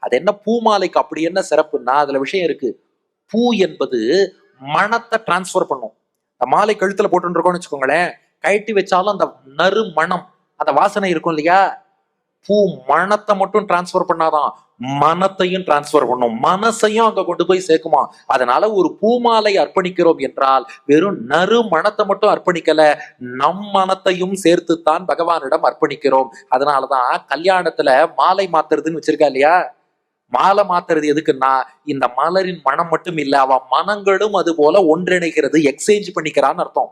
அது என்ன பூ மாலைக்கு அப்படி என்ன சிறப்புன்னா அதுல விஷயம் இருக்கு. பூ என்பது மணத்தை டிரான்ஸ்பர் பண்ணும். இந்த மாலை கழுத்துல போட்டு இருக்கோம்னு வச்சுக்கோங்களேன், கழட்டி வச்சாலும் அந்த நறு மணம், அந்த வாசனை இருக்கும் இல்லையா, பூ மணத்தை மட்டும் டிரான்ஸ்பர் பண்ணாதான் மனத்தையும் டிரான்ஸ்பர் பண்ணும், மனசையும் அங்க கொண்டு போய் சேர்க்குமா. அதனால ஒரு பூமாலை அர்ப்பணிக்கிறோம் என்றால் வெறும் நறு மனத்தை மட்டும் அர்ப்பணிக்கல, நம் மனத்தையும் சேர்த்துத்தான் பகவானிடம் அர்ப்பணிக்கிறோம். அதனாலதான் கல்யாணத்துல மாலை மாத்துறதுன்னு வச்சிருக்கா இல்லையா. மாலை மாத்துறது எதுக்குன்னா இந்த மலரின் மனம் மட்டும் இல்ல, அவ மனங்களும் அது போல ஒன்றிணைகிறது, எக்ஸ்சேஞ்ச் பண்ணிக்கிறான்னு அர்த்தம்.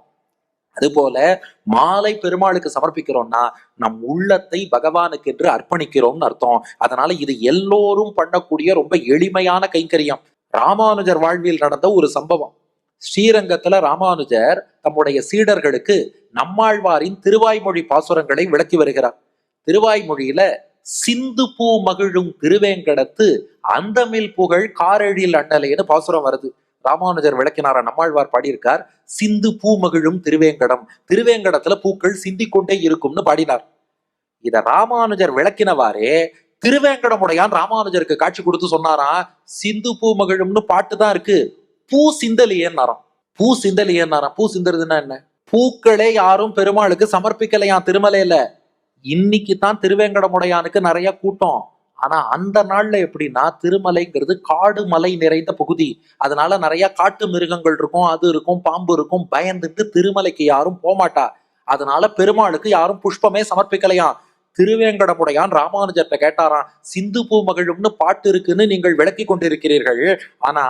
அது போல மாலை பெருமாளுக்கு சமர்ப்பிக்கிறோம்னா நம் உள்ளத்தை பகவானுக்கு என்று அர்ப்பணிக்கிறோம்னு அர்த்தம். அதனால இது எல்லோரும் பண்ணக்கூடிய ரொம்ப எளிமையான கைங்கரியம். ராமானுஜர் வாழ்வில் நடந்த ஒரு சம்பவம். ஸ்ரீரங்கத்துல ராமானுஜர் தம்முடைய சீடர்களுக்கு நம்மாழ்வாரின் திருவாய்மொழி பாசுரங்களை விளக்கி வருகிறார். திருவாய்மொழியில சிந்து பூ மகிழும் திருவேங்கடத்து அந்தமில் புகழ் காரெழில் அண்ணலேன்னு பாசுரம் வருது. ராமானுஜர் விளக்கினாரா, நம்மாழ்வார் பாடியிருக்கார், சிந்து பூ மகிழும் திருவேங்கடம், திருவேங்கடத்துல பூக்கள் சிந்திக்கொண்டே இருக்கும்னு பாடினார். இத ராமானுஜர் விளக்கினவாறே திருவேங்கடமுடையான் ராமானுஜருக்கு காட்சி கொடுத்து சொன்னாராம், சிந்து பூ மகிழும்னு பாட்டு தான் இருக்கு, பூ சிந்தலியேன்னாராம். பூ சிந்தலியேன்னாராம். பூ சிந்தறதுன்னா என்ன? பூக்களே யாரும் பெருமாளுக்கு சமர்ப்பிக்கலையாம் திருமலையில. இன்னைக்கு தான் திருவேங்கடமுடையானுக்கு நிறைய கூட்டம். ஆனா அந்த நாள்ல எப்படின்னா திருமலைங்கிறது காடு மலை நிறைந்த பகுதி. அதனால நிறைய காட்டு மிருகங்கள் இருக்கும், அது இருக்கும், பாம்பு இருக்கும். பயந்துட்டு திருமலைக்கு யாரும் போமாட்டா. அதனால பெருமாளுக்கு யாரும் புஷ்பமே சமர்ப்பிக்கலையாம். திருவேங்கடமுடையான் ராமானுஜர்கிட்ட கேட்டாராம், சிந்து பூ மகிழும்னு பாட்டு இருக்குன்னு நீங்கள் விளக்கி கொண்டிருக்கிறீர்கள், ஆனா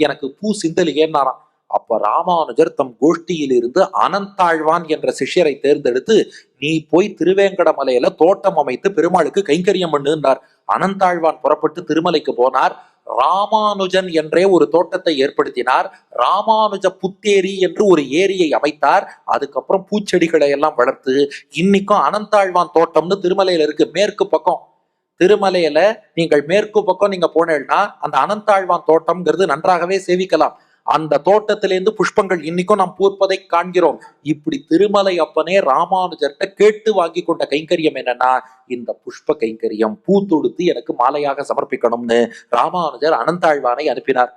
எனக்கு பூ சிந்தலியேன்னாராம். அப்ப ராமானுஜர் தம் கோஷ்டியில் இருந்து அனந்தாழ்வான் என்ற சிஷ்யரை தேர்ந்தெடுத்து, நீ போய் திருவேங்கடமலையில தோட்டம் அமைத்து பெருமாளுக்கு கைங்கரியம் பண்ணுன்னார். அனந்தாழ்வான் புறப்பட்டு திருமலைக்கு போனார். ராமானுஜன் என்றே ஒரு தோட்டத்தை ஏற்படுத்தினார். ராமானுஜ புத்தேரி என்று ஒரு ஏரியை அமைத்தார். அதுக்கப்புறம் பூச்செடிகளை எல்லாம் வளர்த்து இன்னைக்கும் அனந்தாழ்வான் தோட்டம்னு திருமலையில இருக்கு. மேற்கு பக்கம் திருமலையில நீங்கள் மேற்கு பக்கம் நீங்க போனேன்னா அந்த அனந்தாழ்வான் தோட்டம்ங்கிறது நன்றாகவே சேவிக்கலாம். அந்த தோட்டத்திலிருந்து புஷ்பங்கள் இன்னைக்கும் நாம் பூர்ப்பதை காண்கிறோம். இப்படி திருமலை அப்பனே ராமானுஜர்கிட்ட கேட்டு வாங்கி கொண்ட கைங்கரியம் என்னன்னா இந்த புஷ்ப கைங்கரியம். பூ தொடுத்து எனக்கு மாலையாக சமர்ப்பிக்கணும்னு ராமானுஜர் அனந்தாழ்வானை அனுப்பினார்.